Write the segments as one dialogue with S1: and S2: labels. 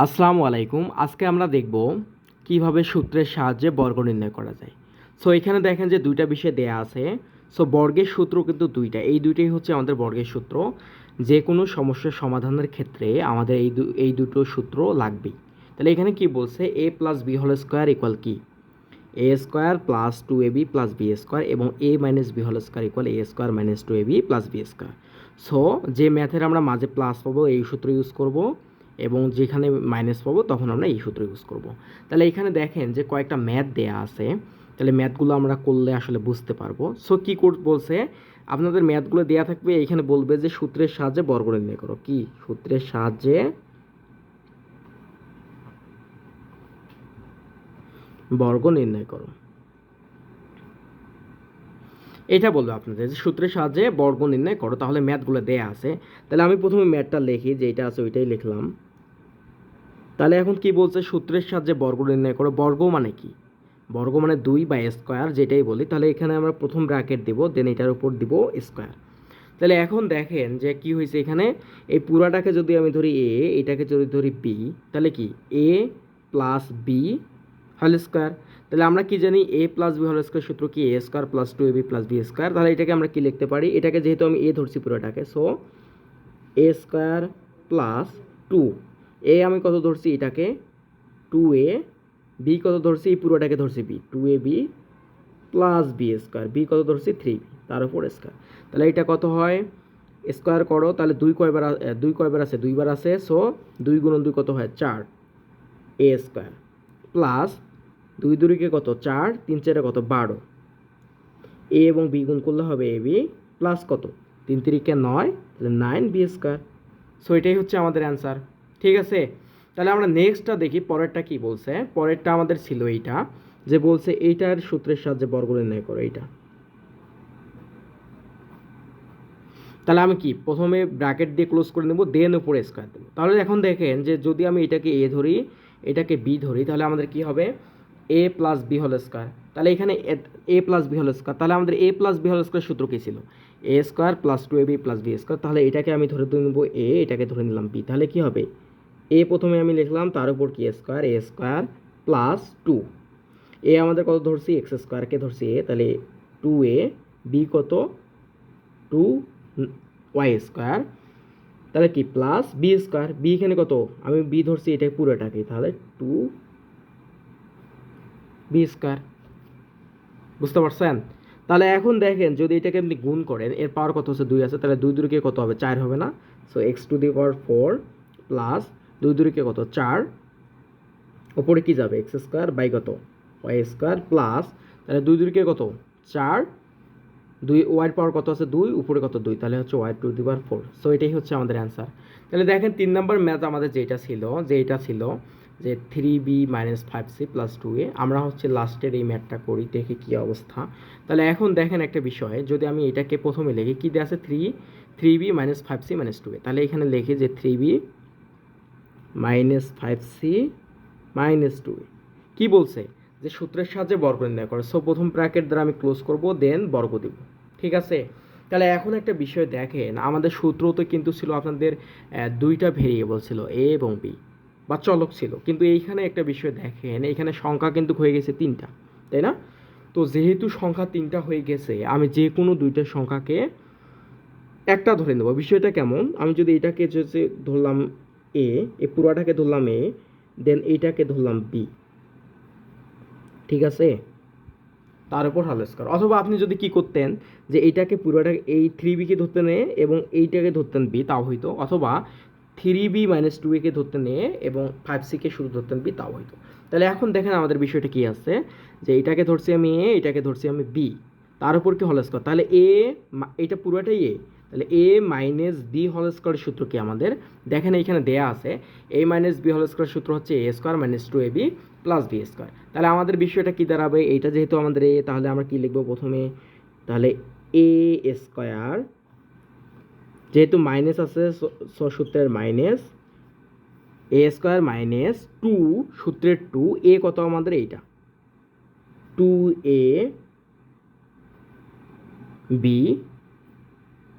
S1: আসসালামু আলাইকুম। আজকে আমরা দেখব কিভাবে সূত্রের সাহায্যে বর্গ নির্ণয় করা যায়। সো এখানে দেখেন যে দুইটা বিষয় দেয়া আছে। সো বর্গের সূত্র কিন্তু দুইটা, এই দুইটাই হচ্ছে আমাদের বর্গের সূত্র। যে কোনো সমস্যার সমাধানের ক্ষেত্রে আমাদের এই দুটো সূত্র লাগবেই। তাহলে এখানে কি বলছে, A plus B whole square equal কি A square plus two A B plus B square, এবং A minus B whole square equal A square minus two A B plus B square. So যে ম্যাথের আমরা মাঝে plus পাবো এই সূত্র use করব, এবং যেখানে মাইনাস পাবো তখন আমরা এই সূত্র ইউজ করব। তাহলে এখানে দেখেন যে কয়েকটা ম্যাথ দেয়া আছে, তাহলে ম্যাথগুলো আমরা করলে আসলে বুঝতে পারবো। সো কী বলছে, আপনাদের ম্যাথগুলো দেয়া থাকবে, এখানে বলবে যে সূত্রের সাহায্যে বর্গ নির্ণয় করো। কি সূত্রের সাহায্যে বর্গ নির্ণয় করো, এটা বলবে আপনাদের যে সূত্রের সাহায্যে বর্গ নির্ণয় করো। তাহলে ম্যাথগুলো দেয়া আছে, তাহলে আমি প্রথমে ম্যাথটা লিখি, যেটা আছে ওইটাই লিখলাম। তাহলে এখন কি বলছে, সূত্রের সাহায্যে বর্গ নির্ণয় করো। বর্গ মানে কি? বর্গ মানে 2 বা স্কোয়ার, যেটাই বলি। তাহলে এখানে আমরা প্রথম ব্র্যাকেট দিব, দেন এটার উপর দিব স্কোয়ার। তাহলে এখন দেখেন যে কি হয়েছে, এখানে এই পুরাটাকে যদি আমি ধরি এ, এটাকে যদি ধরি বি, তাহলে কি এ প্লাস বি হোল স্কোয়ার। তাহলে আমরা কি জানি, এ প্লাস বি হোল স্কোয়ার সূত্র কি, A square plus two A B plus B square. তাহলে এটাকে আমরা কি লিখতে পারি, এটাকে যেহেতু আমি এ ধরছি পুরোটাকে, সো এ স্কোয়ার প্লাস টু এ, আমি কত ধরছি এটাকে টু এ, বি কত ধরছি, এই পুরোটাকে ধরছি B, two A B plus B square, B কত ধরছি থ্রি বি, তার উপর স্কোয়ার। তাহলে এটা কত হয়, স্কোয়ার করো, তাহলে দুই কয়বার আছে, দুইবার আছে। সো 2 × 2 কত হয়, 4 এ স্কোয়ার প্লাস 2 × 2 কত 4, 3 × 4 কত 12, এ এবং বি গুণ করলে হবে এ বি প্লাস কত 3 × 3 = 9, তাহলে 9 বি স্কোয়ার। সো এটাই হচ্ছে আমাদের অ্যান্সার। ঠিক আছে, তাহলে আমরা নেক্সটটা দেখি পরেরটা কি বলছে। পরেরটা আমাদের ছিল এইটা, যে বলছে এইটার সূত্রের সাহায্যে বর্গ নির্ণয় করো এইটা। তাহলে আমি কি প্রথমে ব্র্যাকেট দিয়ে ক্লোজ করে নেব, দেন উপরে স্কোয়ার দেবো। তাহলে এখন দেখেন যে যদি আমি এটাকে এ ধরি, এটাকে বি ধরি, তাহলে আমাদের কি হবে, এ প্লাস বি হোল স্কোয়ার। তাহলে এখানে এ প্লাস বি হোল স্কোয়ার, তাহলে আমাদের এ প্লাস বি হোল স্কোয়ার সূত্র কী ছিল, এ square plus two A B plus B square. তাহলে এটাকে আমি ধরে নেবো এ, এটাকে ধরে নিলাম বি। তাহলে কি হবে, এ প্রথমে আমি লিখলাম, তার উপর কি স্কোয়ার, এ স্কোয়ার প্লাস টু, এ আমাদের কত ধরছি, এক্স স্কোয়ারকে ধরছি এ, তাহলে টু এ, বি কত টু ওয়াই স্কোয়ার, তাহলে কি প্লাস বি স্কোয়ার, বি এখানে কত, আমি বি ধরছি এটা পুরোটাকে, তাহলে টু বি স্কোয়ার। বুঝতে পারছেন? তাহলে এখন দেখেন যদি এটাকে আপনি গুণ করেন, এর পাওয়ার কত হচ্ছে 2 আছে, তাহলে 2 2 কত হবে, 4 হবে না? সো x⁴ প্লাস 2 2 কত 4, ওপরে কি যাবে এক্স স্কোয়ার বাই কত ওয়াই স্কোয়ার প্লাস, তাহলে 2 2 কত 4, 2 ওয়াইয়ের পাওয়ার কত আছে 2, উপরে কত 2, তাহলে হচ্ছে y⁴। সো এটাই হচ্ছে আমাদের অ্যান্সার। তাহলে দেখেন 3 নম্বর ম্যাথ আমাদের যেটা ছিল যে 3b - 5c + 2a, আমরা হচ্ছে লাস্টের এই ম্যাথটা করি, দেখি কি অবস্থা। তাহলে এখন দেখেন একটা বিষয়, যদি আমি এটাকে প্রথমে লিখি, কি দেওয়া আছে 3b - 5c - 2a, তাহলে এখানে লিখি যে 3b - 5c - 2a। কি বলছে, যে সূত্রের সাহায্যে বর্গ নির্ণয় করে। সো প্রথম ব্র্যাকেট দ্বারা আমি ক্লোজ করব, দেন বর্গ দিব। ঠিক আছে, তাহলে এখন একটা বিষয় দেখেন, আমাদের সূত্রতে কিন্তু ছিল আপনাদের দুইটা ভেরিয়েবল ছিল, এ এবং বি, বা চলক ছিল। কিন্তু এইখানে একটা বিষয় দেখেন, এখানে সংখ্যা কিন্তু হয়ে গেছে 3টা, তাই না? তো যেহেতু সংখ্যা 3টা হয়ে গেছে, আমি যে কোনো দুইটা সংখ্যাকে একটা ধরে নেব। বিষয়টা কেমন, আমি যদি এটাকে যে ধরলাম এ, এই পুরাটাকে ধরলাম এ, দেন এইটাকে ধরলাম বি, ঠিক আছে, তার উপর হোল স্কোয়ার। অথবা আপনি যদি কি করতেন, যে এইটাকে পুরোটা এই 3b-কে ধরতেন এ এবং এইটাকে ধরতেন বি, তাও হইতো। অথবা 3b - 2a-কে ধরতেন এ এবং 5c-কে শুধু ধরতেন বি, তাও হইতো। তাহলে এখন দেখেন আমাদের বিষয়টা কি আছে, যে এটাকে ধরছি আমি এ, এটাকে ধরছি আমি বি, তার উপর কি হোল স্কোয়ার। তাহলে এ, এটা পুরোটাই এ, তাহলে এ মাইনাস বি হোল স্কোয়ারের সূত্র কি আমাদের, দেখেন এইখানে দেয়া আছে, এ মাইনাস বি হোল স্কোয়ার সূত্র হচ্ছে এ square minus two A B plus B square. তাহলে আমাদের বিষয়টা কি দাঁড়াবে, এইটা যেহেতু আমাদের এ, তাহলে আমরা কি লিখবো প্রথমে, তাহলে এ স্কোয়ার, যেহেতু মাইনাস আছে সূত্রের মাইনাস, এ স্কোয়ার মাইনাস টু, সূত্রের টু, এ কত আমাদের এইটা টু এ বি,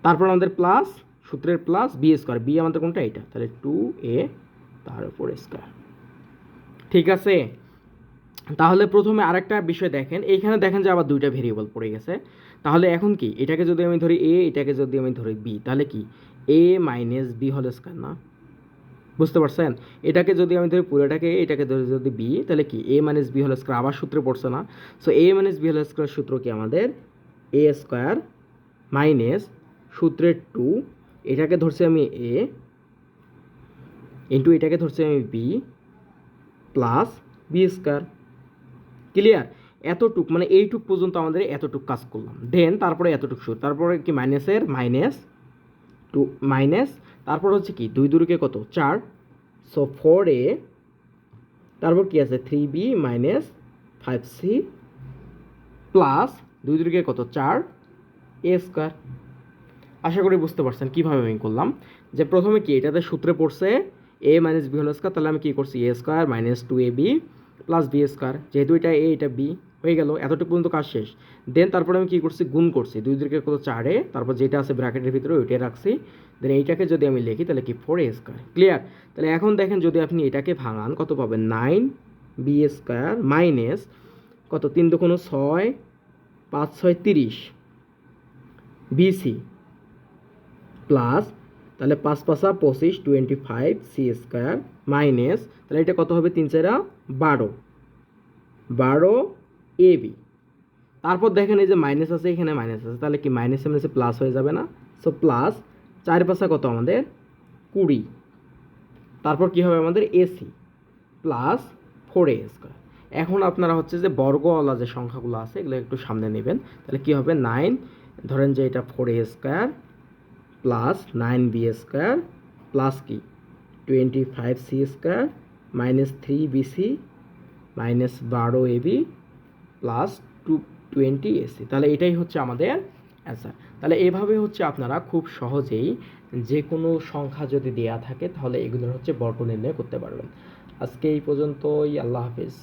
S1: তারপর আমাদের প্লাস সূত্রের প্লাস বি স্কোয়ার, বি আমাদের কোনটা এইটা, তাহলে টু এ তার উপর স্কয়ার। ঠিক আছে, তাহলে প্রথমে আরেকটা বিষয় দেখেন, এইখানে দেখেন যে আবার দুইটা ভেরিয়েবল পড়ে গেছে। তাহলে এখন কি, এটাকে যদি আমি ধরি এ, এটাকে যদি আমি ধরি বি, তাহলে কি এ মাইনাস বি হোল স্কয়ার না? বুঝতে পারছেন? এটাকে যদি আমি ধরি পুরোটাকে, এটাকে ধরি যদি বি, তাহলে কি এ মাইনাস বি হোল স্কয়ার আবার সূত্রে পড়ছে না? সো এ মাইনাস বি হোল স্কয়ার সূত্র কি আমাদের এ স্কয়ার মাইনাস সূত্রের 2, এটাকে ধরছি আমি এ ইন্টু এটাকে ধরছি আমি B plus B square. Clear? এতটুক মানে এইটুক পর্যন্ত আমাদের এতটুক কাজ করলাম, দেন তারপরে এতটুক শুরু, তারপরে কি মাইনাসের মাইনাস টু মাইনাস, তারপর হচ্ছে কি 2 দুরুকে কত 4, সো 4a, তারপর কি আছে 3b মাইনাস 5c প্লাস 2 দুরুকে কত 4 a স্কয়ার। আশা করি বুঝতে পারছেন কীভাবে আমি করলাম। যে প্রথমে কি এটাতে সূত্রে পড়ছে A minus B whole square, তাহলে আমি কী করছি A square minus 2ab plus B square, যেহেতু এটা এ এটা বি হয়ে গেল, এতটুকু পর্যন্ত কাজ শেষ। দেন তারপরে আমি কী করছি গুণ করছি 2 দিকে কত 4a, তারপর যেটা আছে ব্র্যাকেটের ভিতরে ওইটাই রাখছি, দেন এইটাকে যদি আমি লিখি তাহলে কি 4a স্কয়ার। ক্লিয়ার? তাহলে এখন দেখেন যদি আপনি এটাকে ভাঙান কত পাবেন 9b স্কয়ার মাইনাস কত 3 দুগুণ 6, 5 6 30 বিসি প্লাস তাহলে 5 5 25 25 সি স্কয়ার মাইনাস, তাহলে এটা কত হবে 3 4 12 12 এ বি। তারপর দেখেন এই যে মাইনাস আছে, এখানে মাইনাস আছে, তাহলে কি মাইনাসে মাইনাসে প্লাস হয়ে যাবে না? সো প্লাস 4 5 কত আমাদের 20, তারপর কি হবে আমাদের এসি প্লাস 4a স্কয়ার। এখন আপনারা হচ্ছে যে বর্গওয়ালা যে সংখ্যাগুলো আছে এগুলো একটু সামনে নেবেন, তাহলে কি হবে 9, ধরেন যে এটা 4a square plus 9b square plus কি 25c square minus 3bc minus 12ab plus 220ac। তাহলে এটাই হচ্ছে আমাদের অ্যান্সার। তাহলে এভাবে হচ্ছে আপনারা খুব সহজেই যে কোনো সংখ্যা যদি দেয়া থাকে তাহলে এগুলোর হচ্ছে বর্গ নির্ণয় করতে পারবেন। আজকে এই পর্যন্তই, আল্লাহ হাফিজ।